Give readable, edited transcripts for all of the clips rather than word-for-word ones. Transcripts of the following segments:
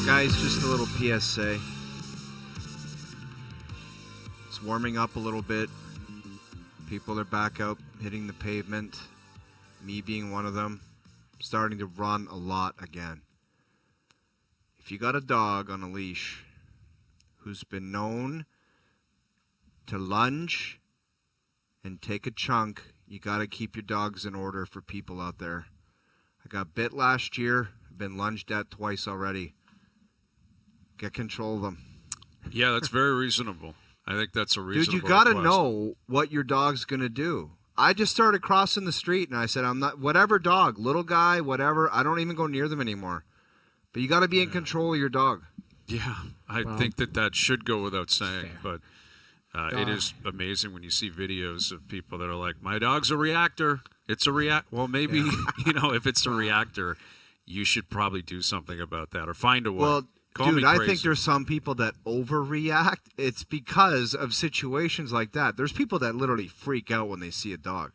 Guys, just a little PSA. It's warming up a little bit. People are back out hitting the pavement. Me being one of them. Starting to run a lot again. If you got a dog on a leash who's been known to lunge and take a chunk, you got to keep your dogs in order for people out there. I got bit last year. I've been lunged at twice already. Get control of them. Yeah, that's very reasonable. I think that's a reasonable Dude, you got to request. know what your dog's going to do. I just started crossing the street, and I said, I'm not, whatever dog, little guy, whatever, I don't even go near them anymore. But you got to be in control of your dog. Yeah, I think that should go without saying, fair. but it is amazing when you see videos of people that are like, my dog's a reactor. It's a react. Well, maybe, if it's a reactor, you should probably do something about that or find a way. Well, Call me dude, I crazy. think there's some people that overreact. It's because of situations like that. There's people that literally freak out when they see a dog.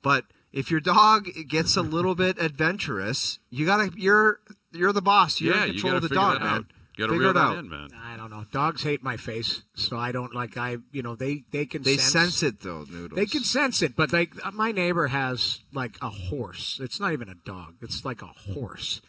But if your dog gets a little bit adventurous, you're the boss. You're in control of the dog, man. You gotta Figure reel it that out. in, man. I don't know. Dogs hate my face, so I don't they can They sense sense it though, Noodles. They can sense it, but like my neighbor has like a horse. It's not even a dog. It's like a horse.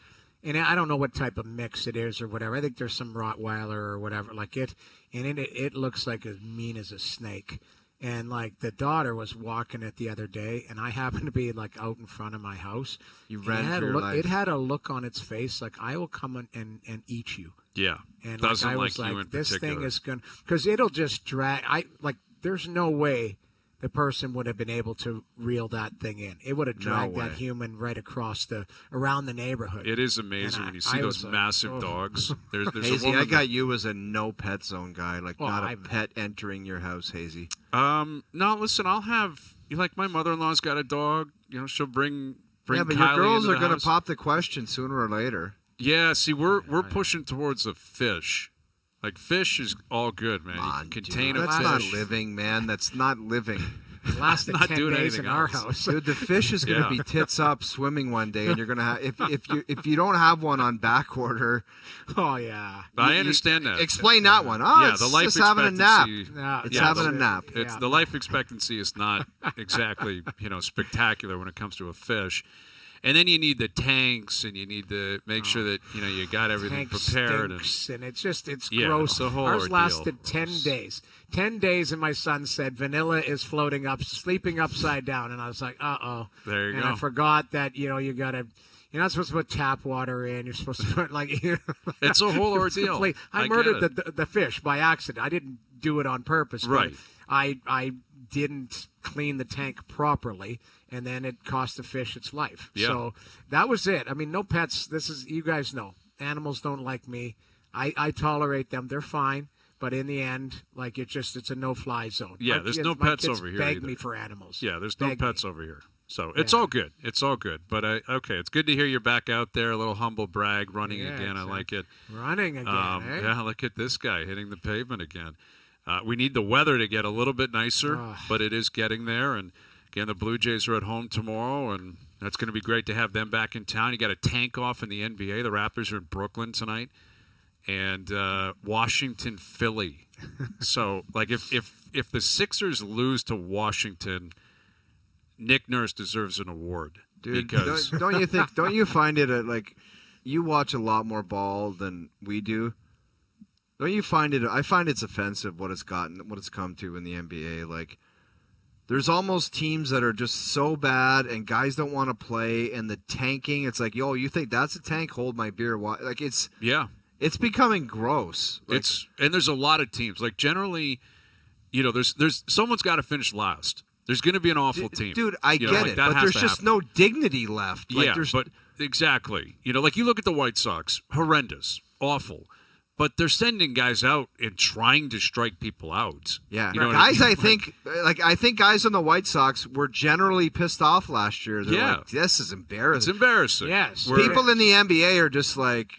And I don't know what type of mix it is or whatever. I think there's some Rottweiler or whatever like it. And it looks like as mean as a snake. And like the daughter was walking it the other day, and I happened to be like out in front of my house. You ran for your life. It had a look on its face like I will come and eat you. Yeah, And doesn't I was you like, in this particular. thing is going because it'll just drag. There's no way the person would have been able to reel that thing in. It would have dragged that human right around the neighborhood. It is amazing when you see those massive dogs. There's Hazy, a woman I got you as a no pet zone guy, not a I'm- pet entering your house, Hazy. No, listen, I'll have my mother-in-law's got a dog. She'll bring Yeah, but Kylie your girls into are the going house. to pop the question sooner or later. Yeah, see, we're pushing towards a fish. Like fish is all good, man. Come on, you can contain dude. a That's fish. not living, man. That's not living. It lasted Not 10 doing days anything in our else. house. Dude, the fish is going to be tits up swimming one day, and you're going to have if you don't have one on back order. Oh yeah. I understand that. Explain that one. Oh, Yeah, it's the life just having a nap. expectancy- No, It's Yeah, having a the- nap. It's Yeah. the life expectancy is not exactly spectacular when it comes to a fish. And then you need the tanks, and you need to make sure that you got everything Tank prepared. stinks, and it's Yeah, gross. it's a whole Ours ordeal. lasted 10 days. 10 days, and my son said vanilla is sleeping upside down, and I was like, uh-oh. There you and go. I forgot that you gotta. You're not supposed to put tap water in. You're supposed to put It's a whole ordeal. I I murdered get the fish by accident. I didn't do it on purpose. but Right. I didn't clean the tank properly, and then it cost the fish its life. Yeah. So that was it. I mean, no pets. You guys know, animals don't like me. I tolerate them. They're fine. But in the end, it's a no-fly zone. Yeah, My there's kids- no my pets kids over here beg either. me for animals. Yeah, there's no Beg pets me. over here. So it's all good. It's all good. But okay, it's good to hear you're back out there. A little humble brag, running Yeah, again. I exactly. like it. Running again, eh? Yeah, look at this guy hitting the pavement again. We need the weather to get a little bit nicer, but it is getting there. And again, the Blue Jays are at home tomorrow, and that's going to be great to have them back in town. You got a tank off in the NBA. The Raptors are in Brooklyn tonight, and Washington, Philly. So, if the Sixers lose to Washington, Nick Nurse deserves an award. Dude, because don't you think? Don't you find it you watch a lot more ball than we do? Don't you find it? I find it's offensive what it's come to in the NBA. Like, there's almost teams that are just so bad, and guys don't want to play, and the tanking. It's like, yo, you think that's a tank? Hold my beer. Like it's becoming gross. Like, and there's a lot of teams. Like generally, there's someone's got to finish last. There's going to be an awful team. Dude, I get it, but there's just no dignity left. Like, but exactly. Like you look at the White Sox, horrendous, awful. But they're sending guys out and trying to strike people out. Yeah, you know guys. what I mean? I think guys on the White Sox were generally pissed off last year. They're like, this is embarrassing. It's embarrassing. Yes. People in the NBA are just like,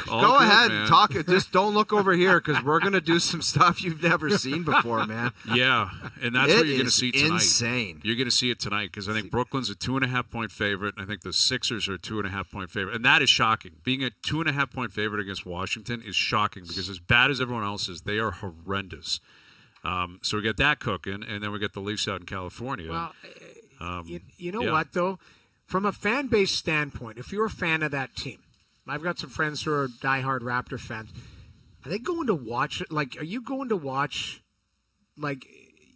All Go good, ahead man. and talk. Just don't look over here because we're going to do some stuff you've never seen before, man. Yeah, and that's what you're going to see tonight. Insane. You're going to see it tonight because I think Brooklyn's a 2.5-point favorite, and I think the Sixers are a 2.5-point favorite, and that is shocking. Being a 2.5-point favorite against Washington is shocking because as bad as everyone else is, they are horrendous. So we get that cooking, and then we get the Leafs out in California. Well, you know what, though? From a fan base standpoint, if you're a fan of that team, I've got some friends who are diehard Raptor fans. Are they going to watch it? Like, are you going to watch? Like,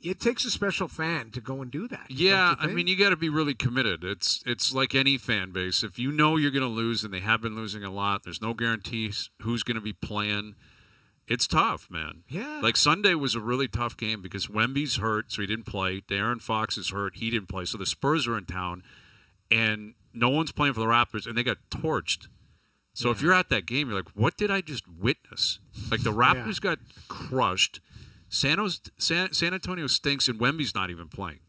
it takes a special fan to go and do that. Yeah, I mean, you got to be really committed. It's like any fan base. If you know you're going to lose, and they have been losing a lot, there's no guarantees who's going to be playing. It's tough, man. Yeah. Like Sunday was a really tough game because Wemby's hurt, so he didn't play. Darren Fox is hurt, he didn't play. So the Spurs are in town, and no one's playing for the Raptors, and they got torched. So if you're at that game, you're like, what did I just witness? Like the Raptors got crushed. San Antonio stinks, and Wemby's not even playing.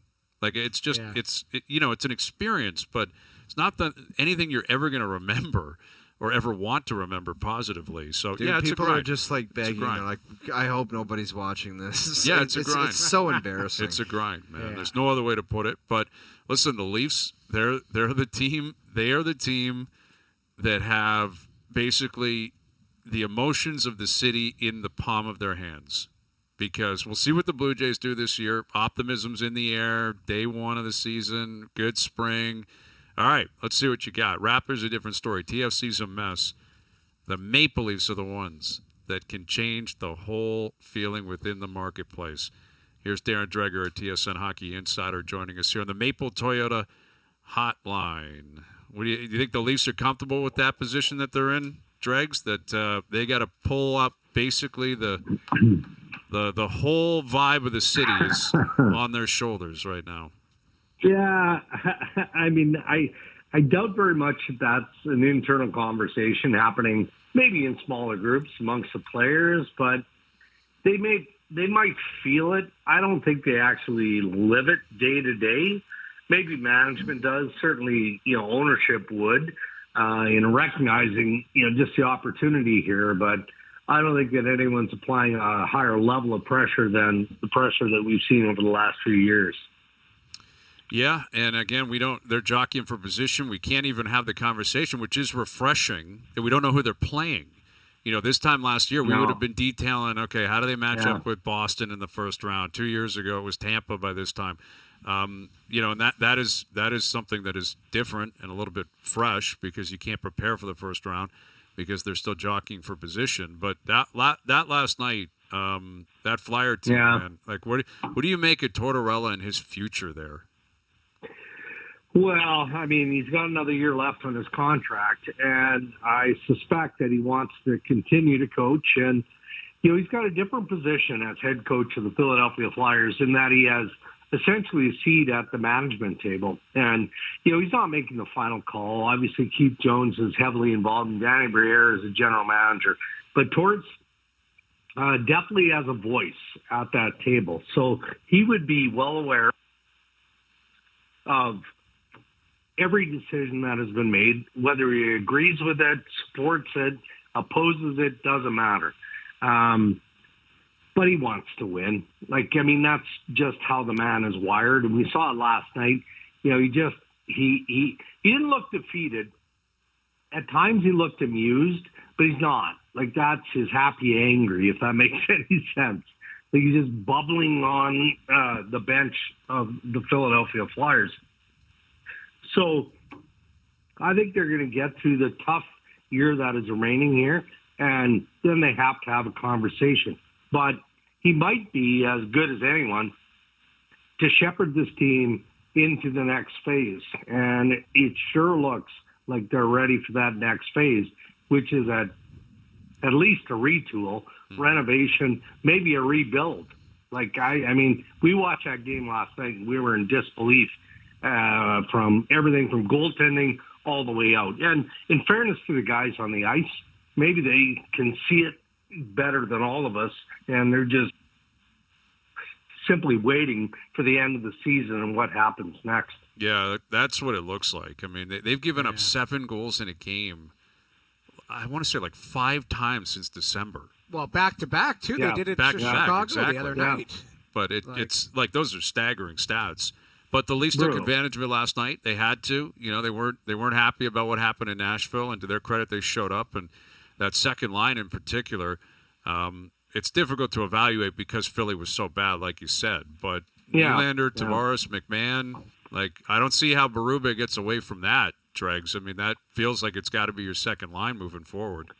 Like it's just it's an experience, but it's not anything you're ever going to remember or ever want to remember positively. So Dude, it's people a grind. are just like begging. They're like, I hope nobody's watching this. Yeah, it's a grind. It's so embarrassing. It's a grind, man. Yeah. There's no other way to put it. But listen, the Leafs, they're the team. They are the team that have basically the emotions of the city in the palm of their hands. Because we'll see what the Blue Jays do this year. Optimism's in the air. Day one of the season. Good spring. All right, let's see what you got. Raptors a different story. TFC's a mess. The Maple Leafs are the ones that can change the whole feeling within the marketplace. Here's Darren Dreger, a TSN Hockey Insider, joining us here on the Maple Toyota Hotline. Do you think the Leafs are comfortable with that position that they're in, Dregs? That they got to pull up basically the whole vibe of the city is on their shoulders right now. Yeah, I mean, I doubt very much that's an internal conversation happening, maybe in smaller groups amongst the players, but they might feel it. I don't think they actually live it day to day. Maybe management does. Certainly, ownership would, in recognizing, just the opportunity here. But I don't think that anyone's applying a higher level of pressure than the pressure that we've seen over the last few years. Yeah, and again, they're jockeying for position. We can't even have the conversation, which is refreshing, that we don't know who they're playing. This time last year, we would have been detailing, okay, how do they match up with Boston in the first round? 2 years ago, it was Tampa by this time. And that is something that is different and a little bit fresh because you can't prepare for the first round because they're still jockeying for position. But that last night, that Flyer team, man, like what do you make of Tortorella and his future there? Well, I mean, he's got another year left on his contract, and I suspect that he wants to continue to coach. And, he's got a different position as head coach of the Philadelphia Flyers in that he has essentially a seat at the management table. And, he's not making the final call. Obviously, Keith Jones is heavily involved, and Danny Briere is a general manager. But Torts definitely has a voice at that table. So he would be well aware of every decision that has been made, whether he agrees with it, supports it, opposes it, doesn't matter. But he wants to win. That's just how the man is wired. And we saw it last night. He didn't look defeated. At times he looked amused, but he's not. That's his happy angry, if that makes any sense. He's just bubbling on the bench of the Philadelphia Flyers. So I think they're going to get through the tough year that is remaining here, and then they have to have a conversation. But he might be as good as anyone to shepherd this team into the next phase. And it sure looks like they're ready for that next phase, which is at least a retool, renovation, maybe a rebuild. We watched that game last night, and we were in disbelief. From everything from goaltending all the way out. And in fairness to the guys on the ice, maybe they can see it better than all of us, and they're just simply waiting for the end of the season and what happens next. Yeah, that's what it looks like. I mean, they've given up 7 goals in a game I want to say like 5 times since December. Well, back to back too. Yeah, They did it back to to back, Chicago exactly. the other Yeah. night. But it's like those are staggering stats. But the Leafs took Brutal. advantage of it last night. They had to. You know, they weren't happy about what happened in Nashville, and to their credit, they showed up. And that second line in particular, it's difficult to evaluate because Philly was so bad, like you said. But Nylander, Tavares, McMahon, like I don't see how Berube gets away from that, Dregs. I mean, that feels like it's got to be your second line moving forward.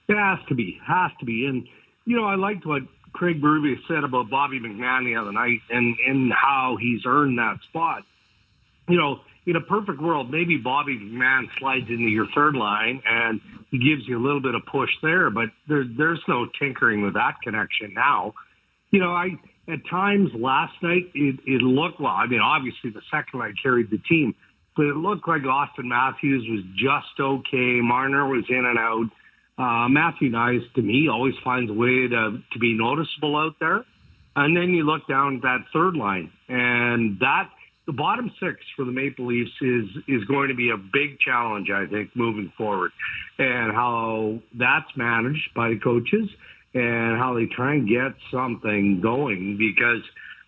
It has to be. And, I liked what Craig Berube said about Bobby McMahon the other night and how he's earned that spot. In a perfect world, maybe Bobby McMahon slides into your third line and he gives you a little bit of push there, but there's no tinkering with that connection now. At times last night, it looked, well, I mean, obviously the second line carried the team, but it looked like Austin Matthews was just okay. Marner was in and out. Matthew Nyes, to me, always finds a way to be noticeable out there. And then you look down at that third line, and the bottom 6 for the Maple Leafs is going to be a big challenge, I think, moving forward. And how that's managed by the coaches and how they try and get something going, because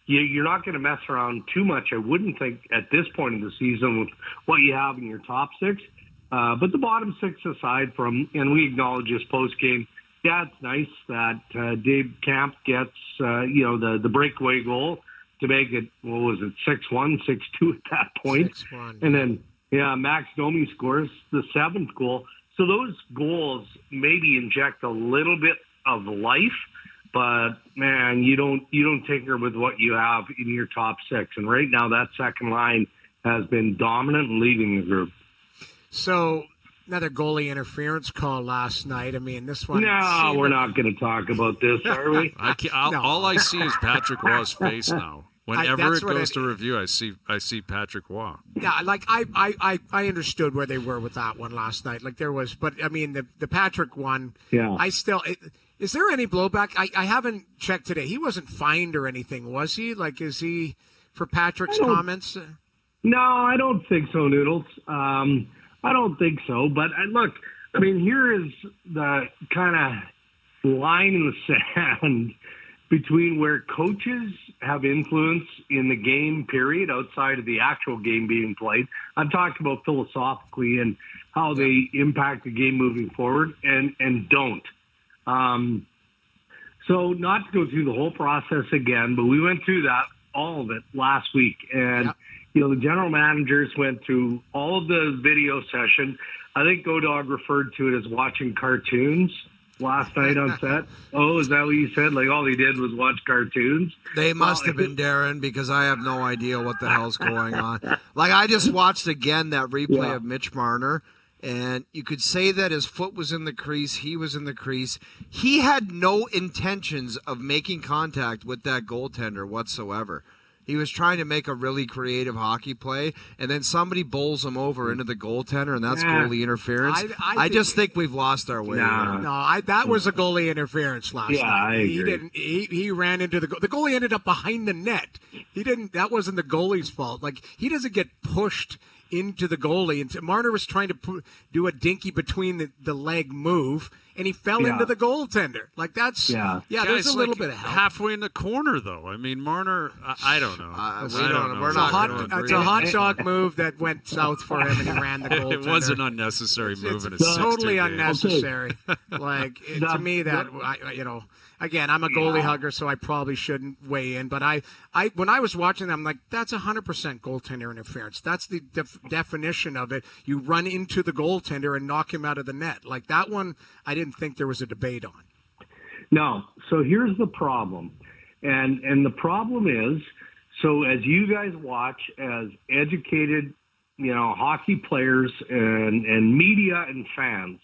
you're not going to mess around too much, I wouldn't think, at this point in the season with what you have in your top 6. But the bottom 6 aside from, and we acknowledge this post-game, it's nice that Dave Camp gets, the breakaway goal to make it, 6-1, 6-2 at that point. 6-1. And then, Max Domi scores the 7th goal. So those goals maybe inject a little bit of life, but, man, you don't tinker with what you have in your top 6. And right now that second line has been dominant and leading the group. So another goalie interference call last night. I mean, this one. No, we're not going to talk about this, are we? All I see is Patrick Waugh's face now. Whenever it goes to review, I see Patrick Waugh. Yeah, like I understood where they were with that one last night. Like there was, but I mean the Patrick one. Yeah. Is there any blowback? I haven't checked today. He wasn't fined or anything, was he? Like, is he for Patrick's comments? No, I don't think so, Noodles. I don't think so. But look, I mean, here is the kind of line in the sand between where coaches have influence in the game period outside of the actual game being played. I'm talking about philosophically and how they impact the game moving forward and don't. So not to go through the whole process again, but we went through all of it last week. And, the general managers went through all of the video session. I think Godog referred to it as watching cartoons last night on set. Oh, is that what you said? Like all he did was watch cartoons? They must have been, Darren, because I have no idea what the hell's going on. Like, I just watched again that replay of Mitch Marner, and you could say that his foot was in the crease, he was in the crease. He had no intentions of making contact with that goaltender whatsoever. He was trying to make a really creative hockey play, and then somebody bowls him over into the goaltender, and that's goalie interference. I just think we've lost our way. That was a goalie interference last night. I agree. He ran into the goalie ended up behind the net. That wasn't the goalie's fault. Like, he doesn't get pushed into the goalie. And Marner was trying to do a dinky between the leg move, and he fell into the goaltender. Like, that's there's a little bit of help. Halfway in the corner, though. I mean, Marner, I don't know. It's a hot dog move that went south for him, and he ran the goaltender. It was an unnecessary move. It's totally unnecessary. Like, to me, again, I'm a goalie hugger, so I probably shouldn't weigh in. But when I was watching them, I'm like, that's 100% goaltender interference. That's the definition of it. You run into the goaltender and knock him out of the net. Like, that one, I didn't think there was a debate on. No. So here's the problem. And the problem is, so as you guys watch as educated, hockey players and media and fans,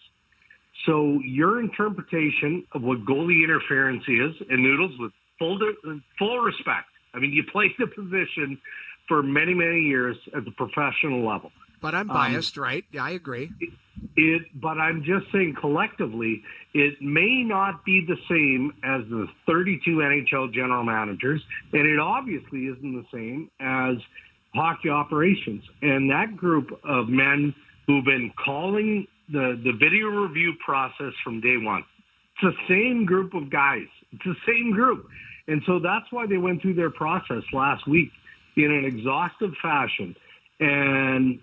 so your interpretation of what goalie interference is, and Noodles, with full respect, I mean, you played the position for many, many years at the professional level. But I'm biased, right? Yeah, I agree. But I'm just saying collectively, it may not be the same as the 32 NHL general managers, and it obviously isn't the same as hockey operations. And that group of men who've been calling the video review process from day one. It's the same group of guys. It's the same group. And so that's why they went through their process last week in an exhaustive fashion. And,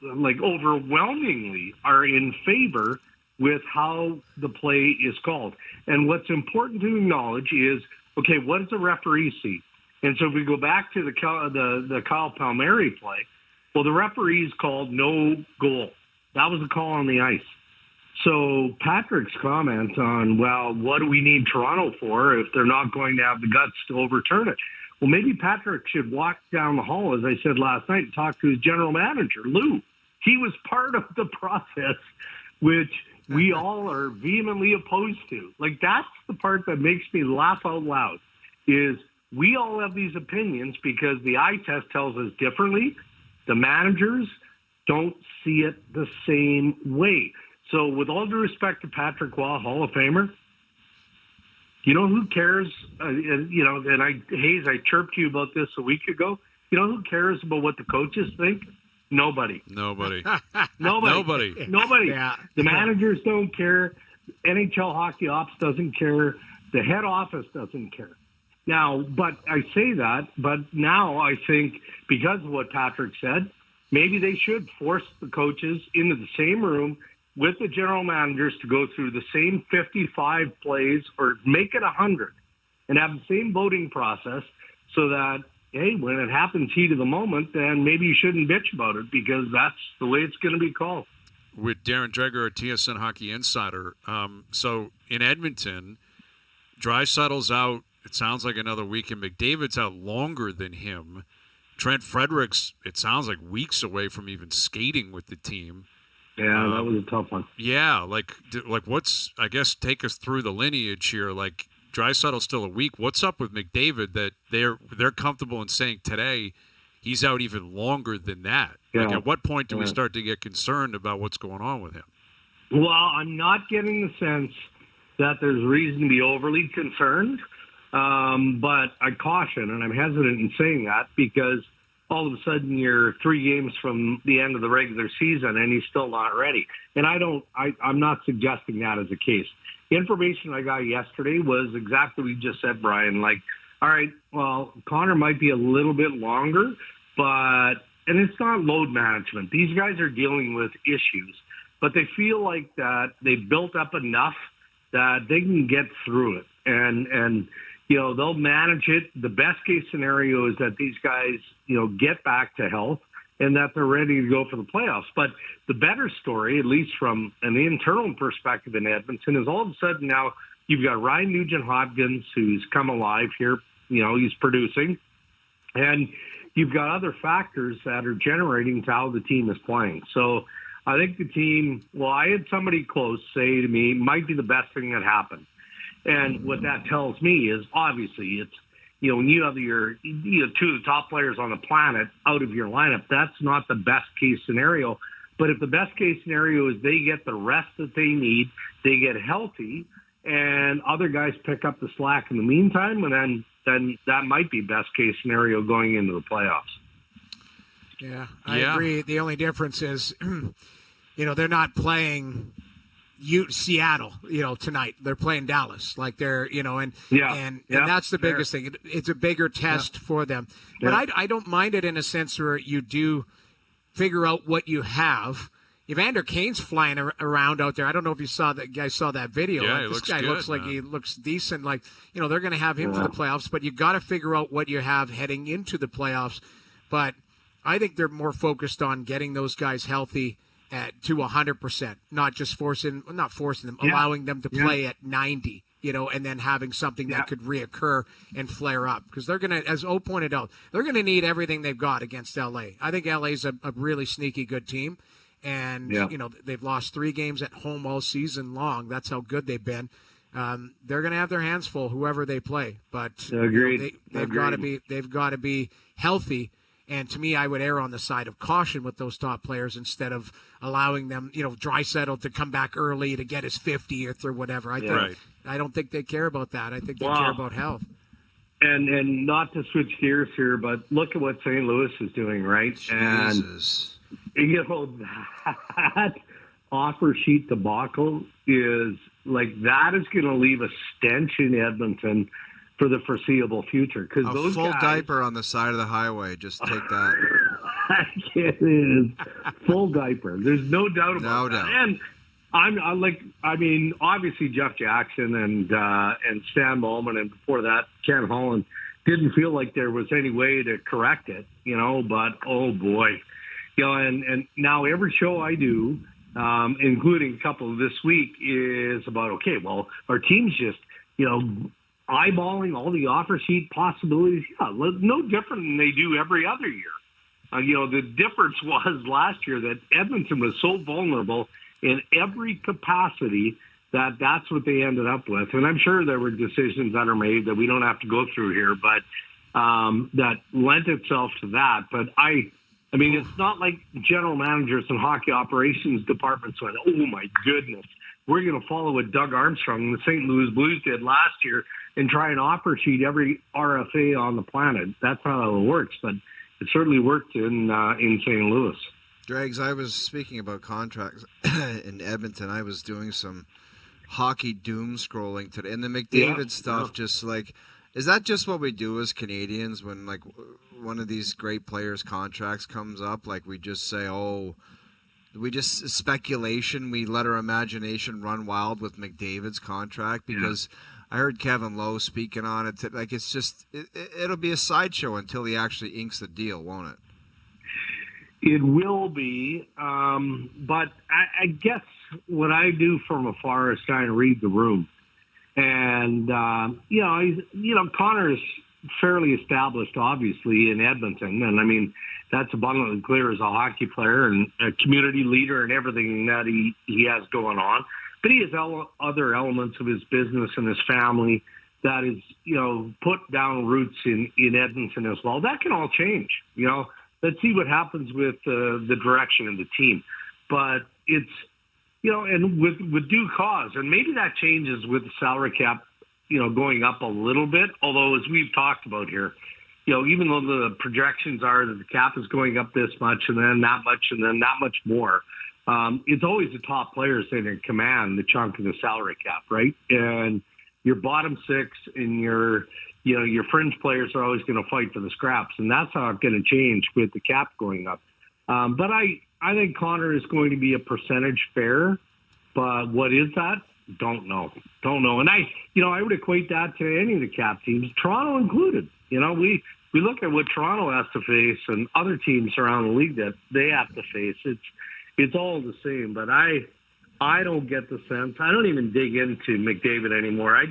like overwhelmingly are in favor with how the play is called. And what's important to acknowledge is, okay, what does the referee see? And so if we go back to the Kyle Palmieri play, well, the referees called no goal. That was a call on the ice. So Patrick's comment on, well, what do we need Toronto for if they're not going to have the guts to overturn it? Well, maybe Patrick should walk down the hall, as I said last night, and talk to his general manager, Lou. He was part of the process, which we all are vehemently opposed to. Like, that's the part that makes me laugh out loud, is we all have these opinions because the eye test tells us differently. The managers don't see it the same way. So with all due respect to Patrick Waugh, Hall of Famer, you know who cares? Hayes, I chirped you about this a week ago. You know who cares about what the coaches think? Nobody. Nobody. Yeah. The managers don't care. NHL Hockey Ops doesn't care. The head office doesn't care. Now, but I say that, but now I think because of what Patrick said, maybe they should force the coaches into the same room with the general managers to go through the same 55 plays or make it 100 and have the same voting process so that, hey, when it happens heat of the moment, then maybe you shouldn't bitch about it because that's the way it's going to be called. With Darren Dreger, a TSN Hockey Insider. So in Edmonton, Draisaitl's out, it sounds like another week, and McDavid's out longer than him. Trent Fredericks, it sounds like weeks away from even skating with the team. Yeah, that was a tough one. Yeah, like what's, I guess, take us through the lineage here. Like, Draisaitl's still a week. What's up with McDavid that they're comfortable in saying today he's out even longer than that? Yeah. Like, at what point do we start to get concerned about what's going on with him? Well, I'm not getting the sense that there's reason to be overly concerned, but I caution, and I'm hesitant in saying that because all of a sudden you're 3 games from the end of the regular season and he's still not ready. And I'm not suggesting that as a case. The information I got yesterday was exactly what you just said, Brian. Like, all right, well, Connor might be a little bit longer, and it's not load management. These guys are dealing with issues, but they feel like that they built up enough that they can get through it. And they'll manage it. The best case scenario is that these guys, get back to health and that they're ready to go for the playoffs. But the better story, at least from an internal perspective in Edmonton, is all of a sudden now you've got Ryan Nugent-Hopkins, who's come alive here. He's producing. And you've got other factors that are generating to how the team is playing. So I think the team, I had somebody close say to me, might be the best thing that happened. And what that tells me is obviously it's, when you have your 2 of the top players on the planet out of your lineup, that's not the best case scenario. But if the best case scenario is they get the rest that they need, they get healthy, and other guys pick up the slack in the meantime, and then that might be best case scenario going into the playoffs. Yeah, I agree. The only difference is, they're not playing Seattle, tonight. They're playing Dallas. Like they're, and that's the biggest thing. It's a bigger test for them. But I don't mind it in a sense where you do figure out what you have. Evander Kane's flying around out there. I don't know if you saw that guy. Saw that video. Yeah, this guy good, looks like he looks decent. Like they're going to have him for the playoffs. But you got to figure out what you have heading into the playoffs. But I think they're more focused on getting those guys healthy to 100%, not forcing them, allowing them to play at 90, and then having something that could reoccur and flare up. Because they're going to, as O pointed out, they're going to need everything they've got against LA. I think LA's a really sneaky good team. And, they've lost 3 games at home all season long. That's how good they've been. They're going to have their hands full, whoever they play. But they've got to be healthy. And to me, I would err on the side of caution with those top players instead of allowing them, Draisaitl to come back early to get his 50th or whatever. I don't think they care about that. I think they care about health. And not to switch gears here, but look at what St. Louis is doing, right? Jesus. And that offer sheet debacle is like that is going to leave a stench in Edmonton for the foreseeable future. Because A full diaper on the side of the highway. Just take that. It is full diaper. There's no doubt about that. And I mean, obviously Jeff Jackson and Stan Bowman, and before that Ken Holland, didn't feel like there was any way to correct it, but oh boy, and now every show I do, including a couple this week, is about, okay, well, our team's just, eyeballing all the offer sheet possibilities. Yeah, no different than they do every other year. The difference was last year that Edmonton was so vulnerable in every capacity that's what they ended up with. And I'm sure there were decisions that are made that we don't have to go through here, but that lent itself to that. But I mean, it's not like general managers and hockey operations departments went, oh my goodness, we're going to follow what Doug Armstrong and the St. Louis Blues did last year and try and offer sheet every RFA on the planet. That's not how it works, but it certainly worked in St. Louis. Dregs, I was speaking about contracts in Edmonton. I was doing some hockey doom scrolling today, and the McDavid stuff. Just like, is that just what we do as Canadians when like one of these great players' contracts comes up? Like we just say, we just speculation. We let our imagination run wild with McDavid's contract because I heard Kevin Lowe speaking on it. Like it's just it'll be a sideshow until he actually inks the deal, won't it? It will be, but I guess what I do from afar is try and read the room. And, Connor is fairly established, obviously, in Edmonton. And, I mean, that's abundantly clear as a hockey player and a community leader and everything that he has going on. But he has other elements of his business and his family that is, put down roots in Edmonton as well. That can all change, Let's see what happens with the direction of the team. But it's, and with due cause, and maybe that changes with the salary cap, going up a little bit. Although, as we've talked about here, even though the projections are that the cap is going up this much and then that much and then that much more, it's always the top players that command the chunk of the salary cap, right? And your bottom six and your fringe players are always going to fight for the scraps, and that's how it's going to change with the cap going up. But I think Connor is going to be a percentage fair, but what is that? Don't know. And I would equate that to any of the cap teams, Toronto included. We look at what Toronto has to face and other teams around the league that they have to face. It's all the same, but I don't get the sense. I don't even dig into McDavid anymore. I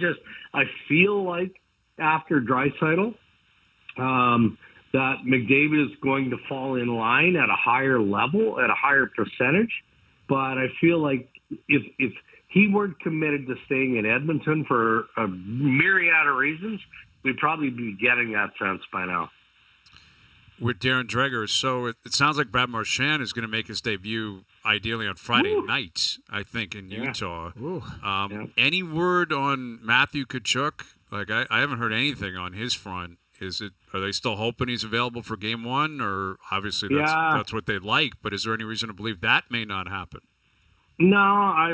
feel like after Draisaitl, that McDavid is going to fall in line at a higher level, at a higher percentage. But I feel like if he weren't committed to staying in Edmonton for a myriad of reasons, we'd probably be getting that sense by now. With Darren Dreger, so it sounds like Brad Marchand is going to make his debut ideally on Friday night, I think, in Utah. Any word on Matthew Tkachuk? Like I haven't heard anything on his front. Are they still hoping he's available for game one? Or obviously that's what they'd like, but is there any reason to believe that may not happen? No, I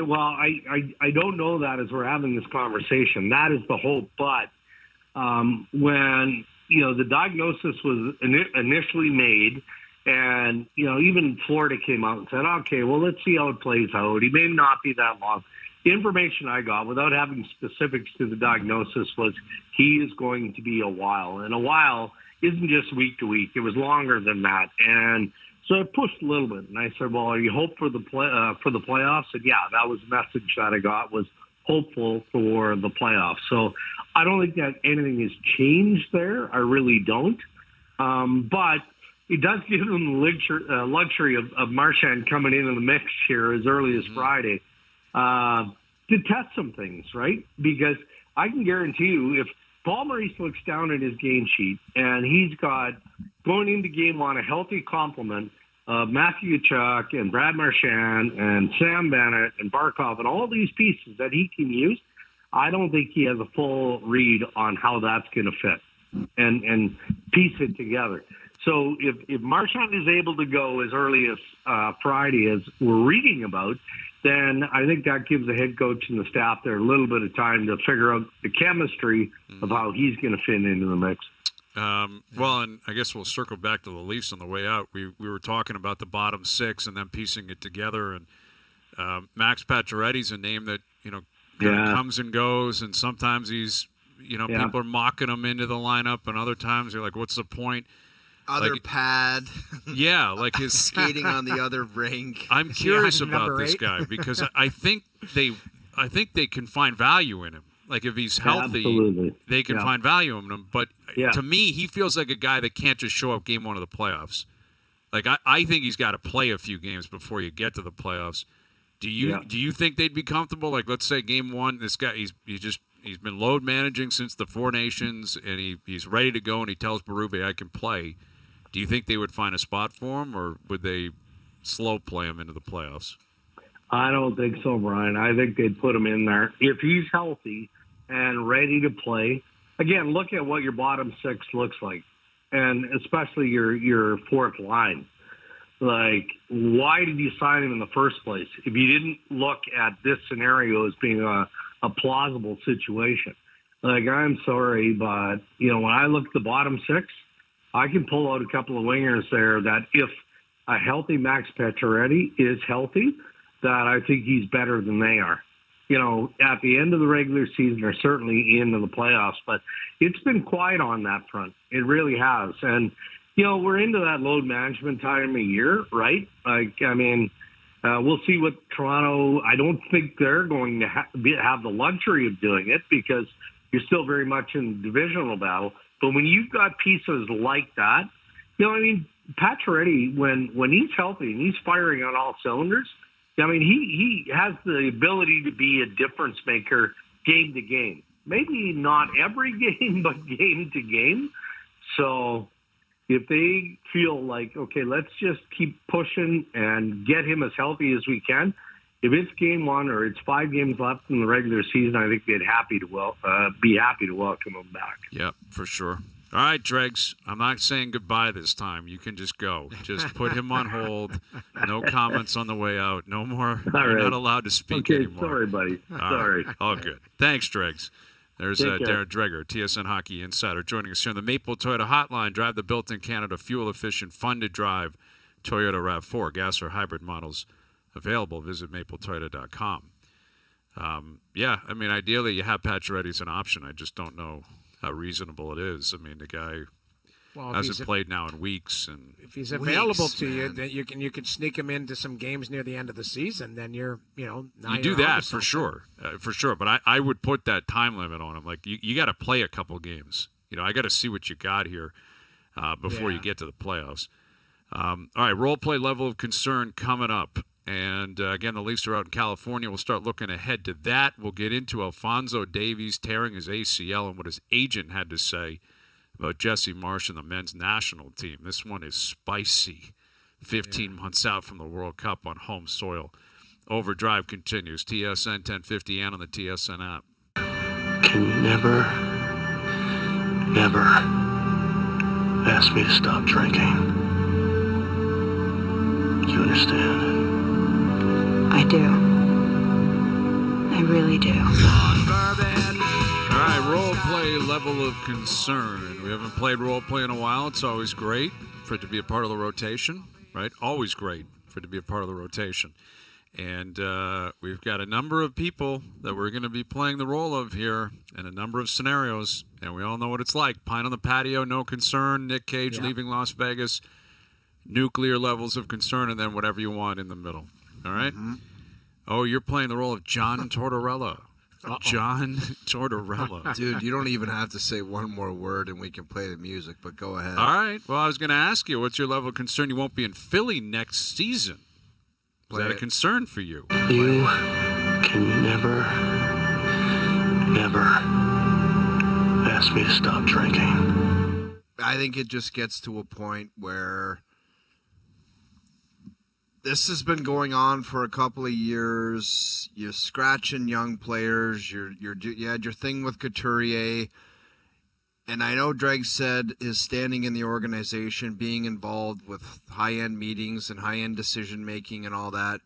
don't know that as we're having this conversation. That is the hope. But when, the diagnosis was initially made and, even Florida came out and said, okay, well, let's see how it plays out. He may not be that long. The information I got, without having specifics to the diagnosis, was he is going to be a while. And a while isn't just week to week. It was longer than that. And so it pushed a little bit. And I said, well, are you hopeful for the playoffs? And yeah, that was the message that I got, was hopeful for the playoffs. So I don't think that anything has changed there. I really don't. But it does give them the luxury of Marchand coming into the mix here as early as Friday. To test some things, right? Because I can guarantee you, if Paul Maurice looks down at his game sheet and he's got, going into game one, a healthy complement of Matthew Tkachuk and Brad Marchand and Sam Bennett and Barkov and all these pieces that he can use, I don't think he has a full read on how that's going to fit and piece it together. So if Marchand is able to go as early as Friday, as we're reading about, then I think that gives the head coach and the staff there a little bit of time to figure out the chemistry of how he's going to fit into the mix. Well, and I guess we'll circle back to the Leafs on the way out. We were talking about the bottom six and then piecing it together. And Max Pacioretty's a name that, kind of comes and goes. And sometimes he's, people are mocking him into the lineup. And other times you're like, what's the point? Other pad. Yeah, like his skating on the other rink. I'm curious about this guy because I think they can find value in him. Like if he's healthy, they can find value in him. But to me, he feels like a guy that can't just show up game one of the playoffs. Like I think he's got to play a few games before you get to the playoffs. Do you think they'd be comfortable? Like let's say game one, this guy he's been load managing since the Four Nations, and he's ready to go, and he tells Berube, I can play. Do you think they would find a spot for him, or would they slow play him into the playoffs? I don't think so, Brian. I think they'd put him in there. If he's healthy and ready to play, again, look at what your bottom six looks like, and especially your fourth line. Like, why did you sign him in the first place if you didn't look at this scenario as being a plausible situation? Like, I'm sorry, but, when I look at the bottom six, I can pull out a couple of wingers there that if a healthy Max Pacioretty is healthy, that I think he's better than they are. At the end of the regular season or certainly into the playoffs, but it's been quiet on that front. It really has. And, we're into that load management time of year, right? Like, we'll see what Toronto, I don't think they're going to have the luxury of doing it because you're still very much in the divisional battle. But when you've got pieces like that, Pacioretty, when he's healthy and he's firing on all cylinders, he has the ability to be a difference maker game to game. Maybe not every game, but game to game. So if they feel like, okay, let's just keep pushing and get him as healthy as we can, if it's game one or it's 5 games left in the regular season, I think they'd be happy to welcome him back. Yeah, for sure. All right, Dregs, I'm not saying goodbye this time. You can just go. Just put him on hold. No comments on the way out. No more. You're not allowed to speak anymore. Sorry, buddy. Sorry. Right. All good. Thanks, Dregs. There's Darren Dreger, TSN Hockey Insider, joining us here on the Maple Toyota Hotline. Drive the built-in Canada fuel-efficient, fun-to-drive Toyota RAV4 gas or hybrid models available. Visit mapletoyota.com. Ideally you have Pacioretty as an option. I just don't know how reasonable it is. The guy hasn't played now in weeks, and if he's available to you, then you can sneak him into some games near the end of the season. Then you're you do that for sure. But I would put that time limit on him. Like you got to play a couple games. I got to see what you got here before you get to the playoffs. All right, role play level of concern coming up. And, again, the Leafs are out in California. We'll start looking ahead to that. We'll get into Alphonso Davies tearing his ACL and what his agent had to say about Jesse Marsh and the men's national team. This one is spicy. 15 months out from the World Cup on home soil. Overdrive continues. TSN 1050 and on the TSN app. Can you never, ever ask me to stop drinking? Do you understand? I do. I really do. All right, role play level of concern. We haven't played role play in a while. It's always great for it to be a part of the rotation, right? Always great for it to be a part of the rotation. And we've got a number of people that we're going to be playing the role of here in a number of scenarios, and we all know what it's like. Pine on the patio, no concern. Nick Cage leaving Las Vegas. Nuclear levels of concern, and then whatever you want in the middle. All right? Mm-hmm. Oh, you're playing the role of John Tortorella. John Tortorella. Dude, you don't even have to say one more word and we can play the music, but go ahead. All right. Well, I was going to ask you, what's your level of concern you won't be in Philly next season? Is that a concern for you? You can never, ever ask me to stop drinking. I think it just gets to a point where this has been going on for a couple of years. You're scratching young players. You had your thing with Couturier. And I know Dreg said his standing in the organization, being involved with high-end meetings and high-end decision-making and all that.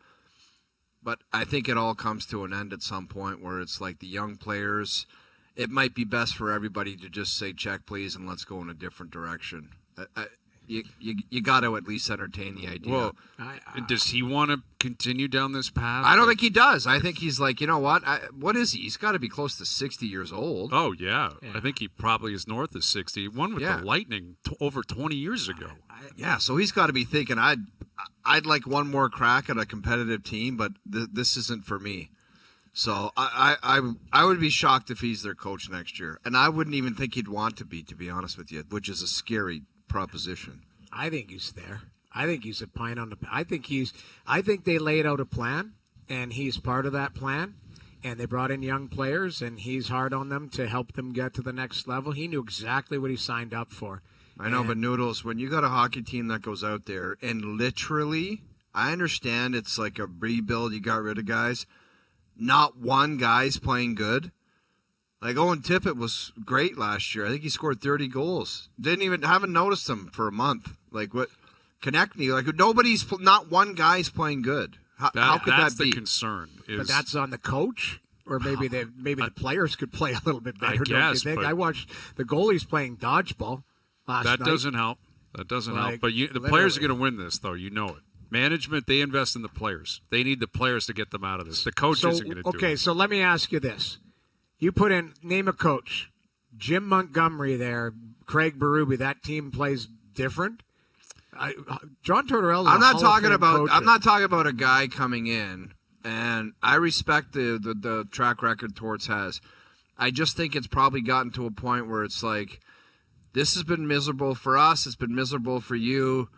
But I think it all comes to an end at some point where it's like the young players, it might be best for everybody to just say, check, please, and let's go in a different direction. You got to at least entertain the idea. Well, does he want to continue down this path? I don't think he does. I think he's like, you know what? What is he? He's got to be close to 60 years old. Oh, yeah. I think he probably is north of 60. He won with the Lightning over 20 years ago. So he's got to be thinking, I'd like one more crack at a competitive team, but this isn't for me. So I would be shocked if he's their coach next year. And I wouldn't even think he'd want to be honest with you, which is a scary proposition. I think he's there. I think he's a pine on the. I think they laid out a plan, and he's part of that plan. And they brought in young players, and he's hard on them to help them get to the next level. He knew exactly what he signed up for. I know, but Noodles, when you got a hockey team that goes out there and literally, I understand it's like a rebuild. You got rid of guys. Not one guy's playing good. Like Owen Tippett was great last year. I think he scored 30 goals. Haven't noticed him for a month. Like what? Konechny, like not one guy's playing good. How could that be? That's the concern. But that's on the coach, or maybe the players could play a little bit better. I guess. Don't you think? I watched the goalies playing dodgeball last night. That doesn't help. That doesn't help. But the players are going to win this, though. You know it. Management, they invest in the players. They need the players to get them out of this. The coach isn't going to do it. Okay, so let me ask you this. You name a coach. Jim Montgomery there, Craig Berube, that team plays different. John Tortorella. I'm not talking about a guy coming in, and I respect the track record Torts has. I just think it's probably gotten to a point where it's like, this has been miserable for us. It's been miserable for you.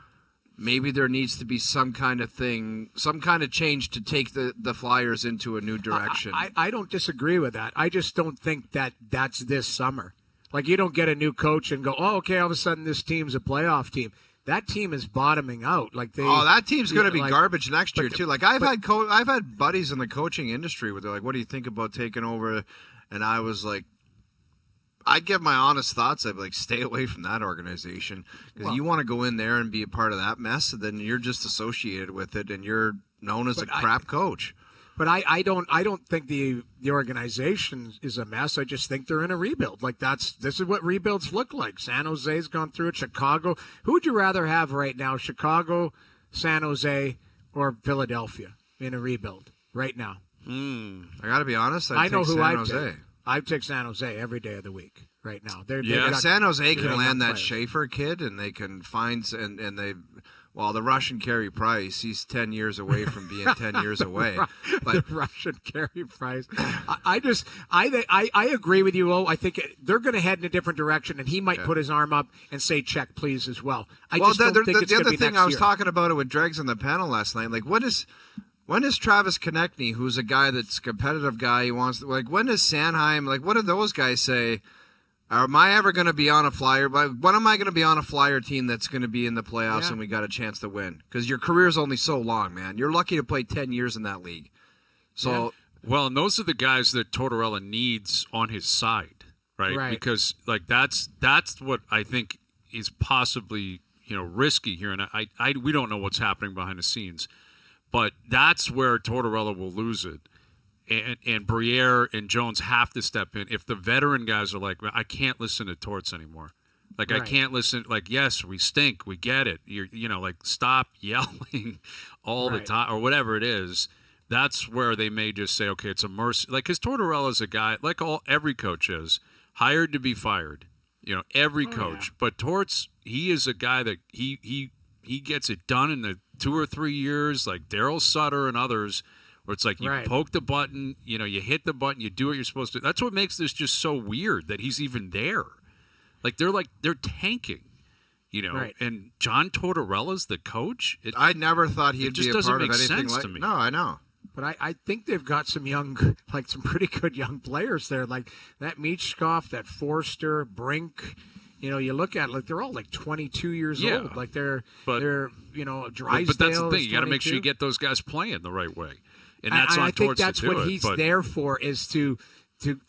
Maybe there needs to be some kind of thing, some kind of change to take the Flyers into a new direction. I don't disagree with that. I just don't think that's this summer. Like, you don't get a new coach and go, oh, okay, all of a sudden this team's a playoff team. That team is bottoming out. Like that team's going to be garbage next year too. Like I've had buddies in the coaching industry where they're like, "What do you think about taking over?" And I was like, I give my honest thoughts. I'd be like, stay away from that organization because you want to go in there and be a part of that mess, and then you're just associated with it, and you're known as a crap coach. But I don't think the organization is a mess. I just think they're in a rebuild. Like this is what rebuilds look like. San Jose's gone through it. Chicago. Who would you rather have right now? Chicago, San Jose, or Philadelphia in a rebuild right now? I got to be honest. I know who San I'd Jose. take. I'd take San Jose every day of the week right now. San Jose can land that Schaefer kid, and they can find and they. Well, the Russian Carey Price, he's 10 years away from being 10 years away. But the Russian Carey Price. I agree with you, I think they're going to head in a different direction, and he might put his arm up and say, check, please, as well. I just don't think it's going to be next year. The other thing, I was talking about it with Dregs on the panel last night. Like, when is Travis Konechny, who's a guy that's a competitive guy, he wants to, like, when does Sanheim, like, what do those guys say? Am I ever going to be on a Flyer? When am I going to be on a Flyer team that's going to be in the playoffs and we got a chance to win? Because your career is only so long, man. You're lucky to play 10 years in that league. So, well, and those are the guys that Tortorella needs on his side, right? Because like that's what I think is possibly risky here, and we don't know what's happening behind the scenes, but that's where Tortorella will lose it. And Briere and Jones have to step in. If the veteran guys are like, I can't listen to Torts anymore. Like, I can't listen. Like, yes, we stink. We get it. Like, stop yelling all the time or whatever it is. That's where they may just say, okay, it's a mercy. Like, because Tortorella's a guy, like every coach is, hired to be fired. Every coach. But Torts, he is a guy that he gets it done in the 2 or 3 years, like Daryl Sutter and others. Where it's like you poke the button, you hit the button, you do what you're supposed to. That's what makes this just so weird that he's even there. Like they're tanking, And John Tortorella's the coach. I never thought he'd be a part of anything like. To me. No, I know. But I think they've got some some pretty good young players there, like that Michkov, that Forster, Brink. You look at they're all like 22 years old. Like they're Drysdale. But that's the thing. You got to make sure you get those guys playing the right way. And that's I think to that's do what he's there for, is to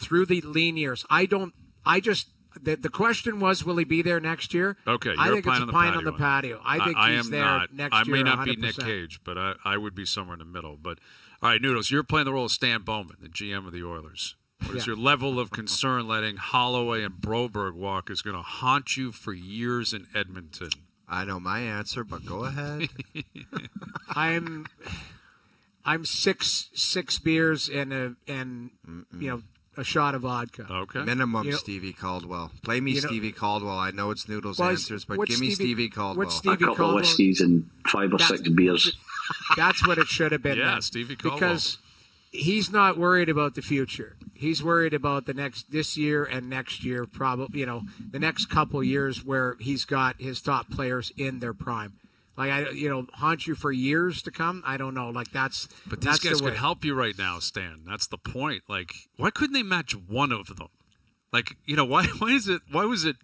through the lean years. The question was, will he be there next year? Okay, I think it's a pine on the patio. I think he's there next year. I may not 100%. be Nick Cage, but I would be somewhere in the middle. But All right, Noodles, you're playing the role of Stan Bowman, the GM of the Oilers. What is your level of concern letting Holloway and Broberg walk is going to haunt you for years in Edmonton? I know my answer, but go ahead. I'm six beers and a shot of vodka. Okay. Minimum Stevie Caldwell. Play me Stevie Caldwell. I know it's Noodles' answers, but give me Stevie Caldwell. What's Stevie A couple Caldwell? of whiskeys and 5 or 6 beers. That's what it should have been. Yeah, then. Stevie Caldwell. Because he's not worried about the future. He's worried about this year and next year, probably, the next couple years where he's got his top players in their prime. Like, haunt you for years to come? I don't know. Like, But these guys could help you right now, Stan. That's the point. Like, why couldn't they match one of them? Like, why was it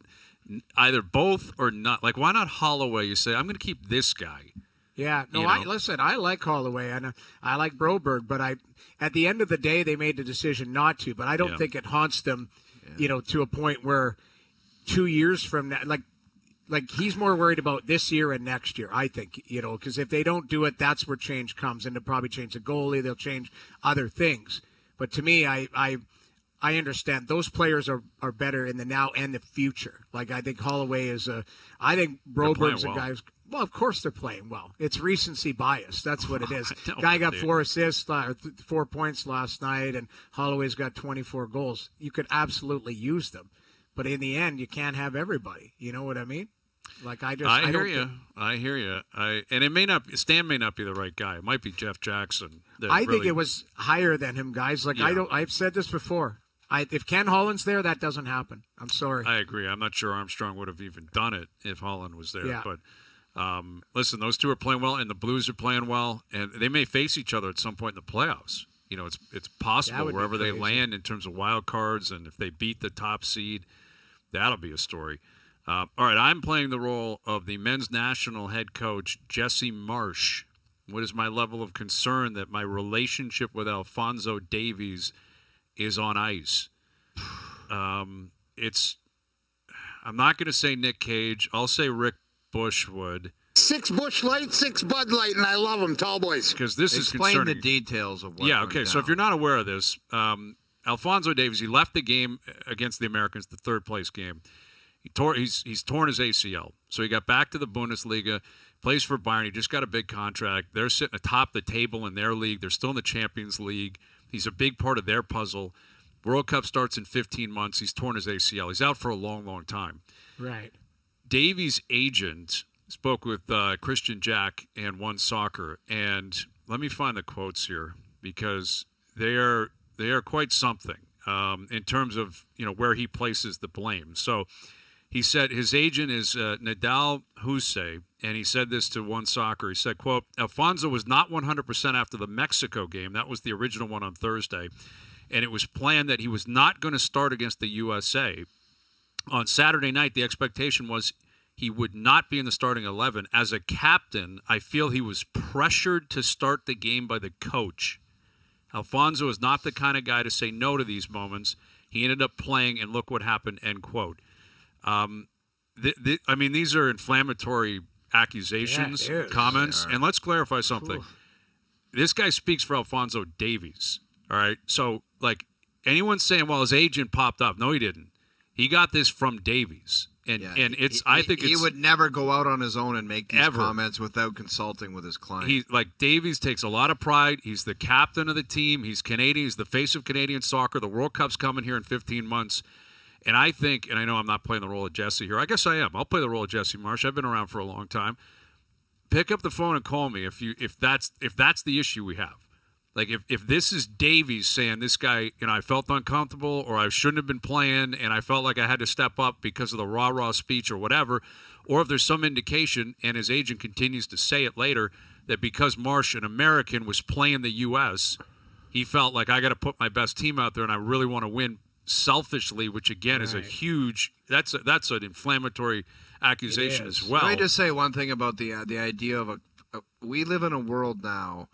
either both or not? Like, why not Holloway? You say, I'm going to keep this guy. Yeah. No, listen, I like Holloway and I like Broberg, but at the end of the day, they made the decision not to. But I don't think it haunts them, to a point where 2 years from now, like he's more worried about this year and next year, I think, because if they don't do it, that's where change comes. And they'll probably change the goalie. They'll change other things. But to me, I understand those players are better in the now and the future. Like, I think Holloway I think Broberg's a guy who's, well, of course they're playing well. It's recency bias. That's what it is. Guy got 4 assists, 4 points last night, and Holloway's got 24 goals. You could absolutely use them. But in the end, you can't have everybody. You know what I mean? Like, I hear you. And Stan may not be the right guy. It might be Jeff Jackson. I think it was higher than him, guys. Like, I've said this before. If Ken Holland's there, that doesn't happen. I'm sorry. I agree. I'm not sure Armstrong would have even done it if Holland was there. Yeah. But listen, those two are playing well, and the Blues are playing well, and they may face each other at some point in the playoffs. It's possible wherever they land in terms of wild cards, and if they beat the top seed, that'll be a story. All right, I'm playing the role of the men's national head coach, Jesse Marsh. What is my level of concern that my relationship with Alphonso Davies is on ice? I'm not going to say Nick Cage. I'll say Rick Bushwood. 6 Busch Light, 6 Bud Light, and I love them, tall boys. Because this is concerning. Explain the details of what went down. So if you're not aware of this, Alphonso Davies, he left the game against the Americans, the third-place game. He's torn his ACL. So he got back to the Bundesliga, plays for Bayern. He just got a big contract. They're sitting atop the table in their league. They're still in the Champions League. He's a big part of their puzzle. World Cup starts in 15 months. He's torn his ACL. He's out for a long, long time. Right. Davies' agent spoke with Christian Jack and One Soccer. And let me find the quotes here because they are quite something in terms of where he places the blame. So he said his agent is Nadal Husey, and he said this to One Soccer. He said, quote, Alfonso was not 100% after the Mexico game. That was the original one on Thursday. And it was planned that he was not going to start against the USA. On Saturday night, the expectation was he would not be in the starting 11. As a captain, I feel he was pressured to start the game by the coach. Alfonso is not the kind of guy to say no to these moments. He ended up playing, and look what happened, end quote. These are inflammatory accusations, comments, and let's clarify something. This guy speaks for Alphonso Davies, all right? So, anyone saying, well, his agent popped up. No, he didn't. He got this from Davies. He would never go out on his own and make these comments without consulting with his client. Davies takes a lot of pride. He's the captain of the team. He's Canadian. He's the face of Canadian soccer. The World Cup's coming here in 15 months. And I think, and I know I'm not playing the role of Jesse here. I guess I am. I'll play the role of Jesse Marsh. I've been around for a long time. Pick up the phone and call me if that's the issue we have. If this is Davies saying this guy, I felt uncomfortable or I shouldn't have been playing and I felt like I had to step up because of the rah-rah speech or whatever, or if there's some indication and his agent continues to say it later that because Marsh, an American, was playing the U.S., he felt like I got to put my best team out there and I really want to win selfishly, which again is a huge that's an inflammatory accusation as well. Let me just say one thing about the idea of we live in a world now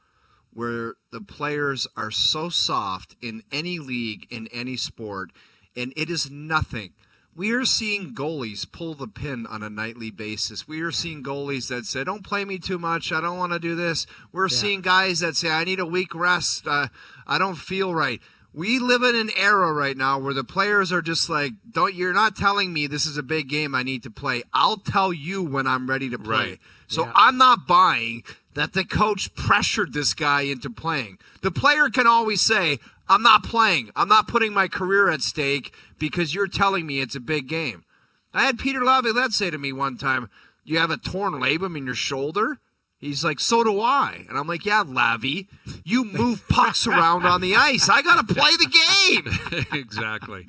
where the players are so soft in any league, in any sport, and it is nothing We are seeing goalies pull the pin on a nightly basis. We are seeing goalies that say, don't play me too much. I don't want to do this. We're seeing guys that say, I need a week rest. I don't feel right. We live in an era right now where the players are just like, you're not telling me this is a big game I need to play. I'll tell you when I'm ready to play. Right. So I'm not buying that the coach pressured this guy into playing. The player can always say, I'm not playing. I'm not putting my career at stake because you're telling me it's a big game. I had Peter Laviolette say to me one time, you have a torn labrum in your shoulder? He's like, so do I. And I'm like, yeah, Lavi, you move pucks around on the ice. I got to play the game. Exactly.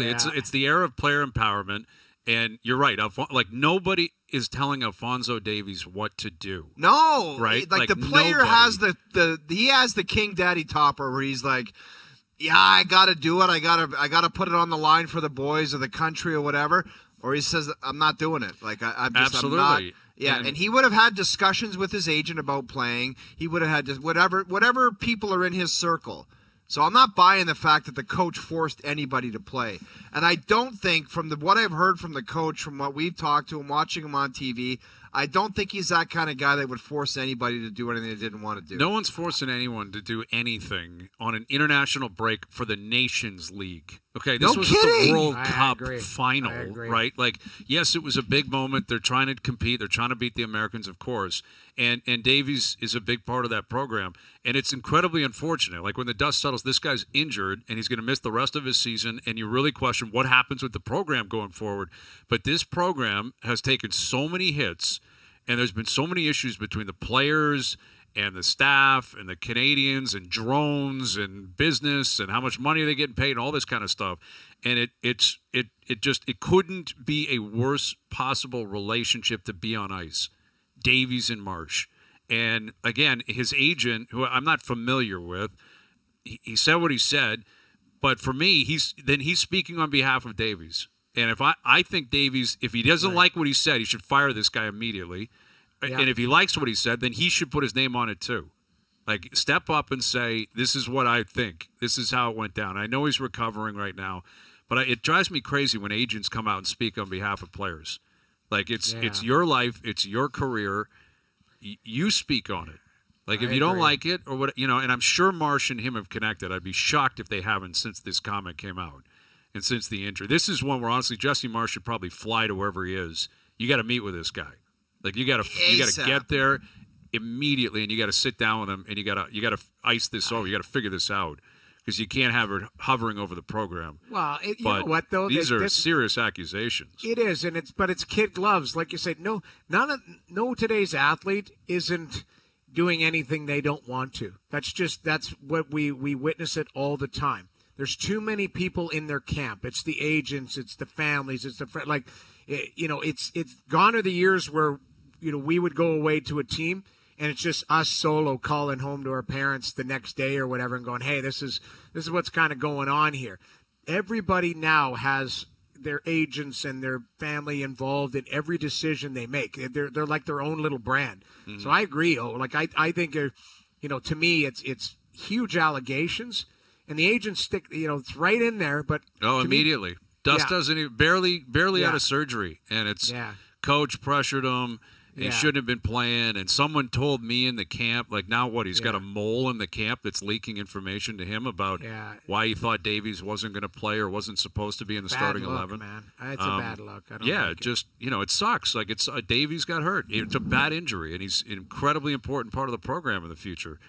Yeah. It's the era of player empowerment. And you're right. Like, nobody is telling Alphonso Davies what to do. No. Right? Like the player nobody. has he has the King Daddy topper where he's like, yeah, I got to do it. I got to put it on the line for the boys or the country or whatever. Or he says, I'm not doing it. Like, I'm just, Absolutely. I'm not. Yeah, and he would have had discussions with his agent about playing. He would have had whatever people are in his circle. So I'm not buying the fact that the coach forced anybody to play. And I don't think, from what I've heard from the coach, from what we've talked to him, watching him on TV, I don't think he's that kind of guy that would force anybody to do anything they didn't want to do. No one's forcing anyone to do anything on an international break for the Nations League. Okay, this was the World Cup final, right? Like, yes, it was a big moment. They're trying to compete. They're trying to beat the Americans, of course. And Davies is a big part of that program. And it's incredibly unfortunate. Like, when the dust settles, this guy's injured, and he's going to miss the rest of his season, and you really question what happens with the program going forward. But this program has taken so many hits, and there's been so many issues between the players and the staff and the Canadians and drones and business and how much money they're getting paid and all this kind of stuff. And it couldn't be a worse possible relationship to be on ice. Davies and Marsh. And again, his agent, who I'm not familiar with, he said what he said, but for me, he's speaking on behalf of Davies. And if I think Davies, if he doesn't like what he said, he should fire this guy immediately. Yeah. And if he likes what he said, then he should put his name on it too. Like, step up and say, this is what I think. This is how it went down. I know he's recovering right now, but it drives me crazy when agents come out and speak on behalf of players. Like, it's your life, it's your career. You speak on it. Like, if you don't like it or what, and I'm sure Marsh and him have connected. I'd be shocked if they haven't since this comment came out and since the injury. This is one where, honestly, Jesse Marsh should probably fly to wherever he is. You got to meet with this guy. Like, you got to get there immediately, and you got to sit down with him, and you got to ice this over. You got to figure this out, because you can't have it hovering over the program. Well, you know what though? These are serious accusations. It is, and it's kid gloves, like you said. No today's athlete isn't doing anything they don't want to. That's what we witness it all the time. There's too many people in their camp. It's the agents, it's the families, it's the friends. It's gone are the years where we would go away to a team and it's just us solo calling home to our parents the next day or whatever and going, hey, this is what's kind of going on here. Everybody now has their agents and their family involved in every decision they make. They're like their own little brand. Mm-hmm. So I agree. I think to me it's huge allegations, and the agents stick. It's right in there. But immediately. Dust doesn't even, barely out of surgery, and it's coach pressured him. And he shouldn't have been playing, and someone told me in the camp, like, now what, he's got a mole in the camp that's leaking information to him about why he thought Davies wasn't going to play or wasn't supposed to be in the starting 11. Man. It's a bad luck. I don't like it sucks. Like, it's Davies got hurt. It's a bad injury, and he's an incredibly important part of the program in the future.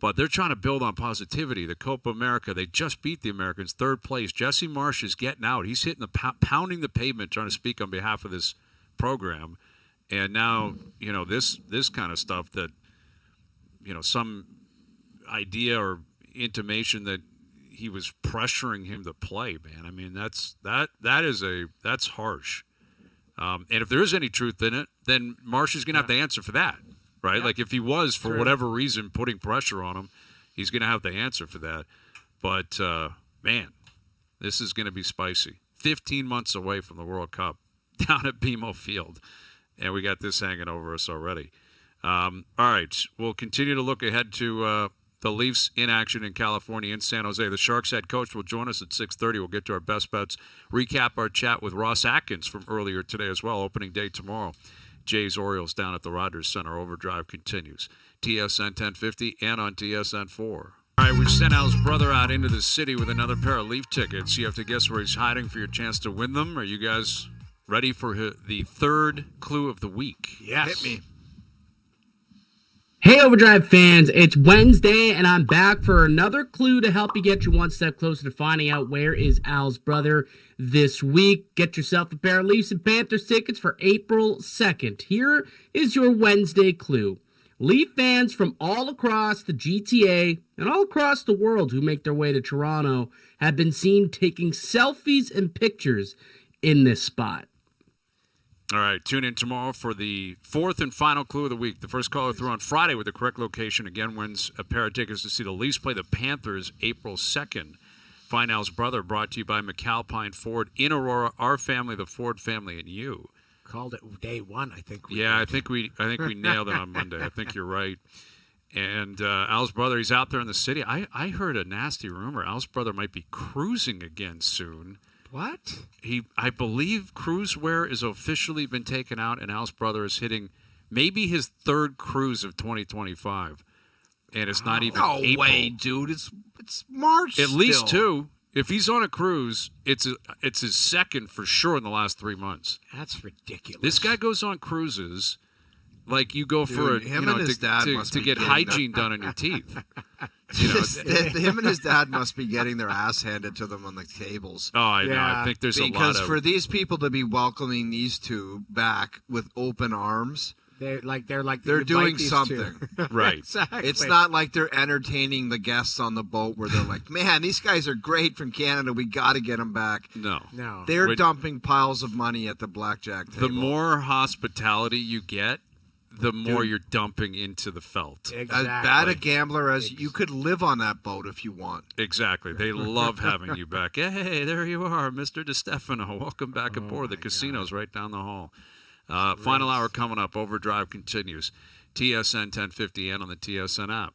But they're trying to build on positivity. The Copa America, they just beat the Americans, third place. Jesse Marsh is getting out. He's hitting pounding the pavement, trying to speak on behalf of this program. And now, this kind of stuff that, some idea or intimation that he was pressuring him to play, man. I mean, that's harsh. And if there is any truth in it, then Marsh is going to have to answer for that, right? Yeah. Like, if he was, for whatever reason, putting pressure on him, he's going to have to answer for that. But, man, this is going to be spicy. 15 months away from the World Cup down at BMO Field. And we got this hanging over us already. All right, we'll continue to look ahead to the Leafs in action in California, in San Jose. The Sharks head coach will join us at 6:30. We'll get to our best bets, recap our chat with Ross Atkins from earlier today as well. Opening day tomorrow. Jays Orioles down at the Rogers Center. Overdrive continues. TSN 1050 and on TSN 4. All right, we've sent Al's brother out into the city with another pair of Leaf tickets. You have to guess where he's hiding for your chance to win them. Are you guys ready for the third clue of the week? Yes. Hit me. Hey, Overdrive fans, it's Wednesday, and I'm back for another clue to help you get you one step closer to finding out where is Al's brother this week. Get yourself a pair of Leafs and Panthers tickets for April 2nd. Here is your Wednesday clue. Leaf fans from all across the GTA and all across the world who make their way to Toronto have been seen taking selfies and pictures in this spot. All right, tune in tomorrow for the fourth and final clue of the week. The first caller through on Friday with the correct location again wins a pair of tickets to see the Leafs play the Panthers April 2nd. Find Al's brother, brought to you by McAlpine Ford in Aurora, our family, the Ford family, and you. Called it day one, I think. I think we nailed it on Monday. I think you're right. And Al's brother, he's out there in the city. I heard a nasty rumor. Al's brother might be cruising again soon. What? I believe cruise wear is officially been taken out, and Al's brother is hitting maybe his third cruise of 2025, and it's not even No April. way, dude. It's March. At least still. 2. If he's on a cruise, it's his second for sure in the last 3 months. That's ridiculous. This guy goes on cruises like you go for him and his dad must to be get getting hygiene done on your teeth. Him and his dad must be getting their ass handed to them on the tables. Oh, I know. Yeah. I think there's a lot Because of for these people to be welcoming these two back with open arms, They're they're doing something. right. Exactly. It's not like they're entertaining the guests on the boat where they're like, man, these guys are great from Canada. We got to get them back. No. They're dumping piles of money at the blackjack table. The more hospitality you get, the more you're dumping into the felt. Exactly. As bad a gambler as you could live on that boat if you want. Exactly. They love having you back. Hey, there you are, Mr. DeStefano. Welcome back aboard. The casino's right down the hall. Final hour coming up. Overdrive continues. TSN 1050 and on the TSN app.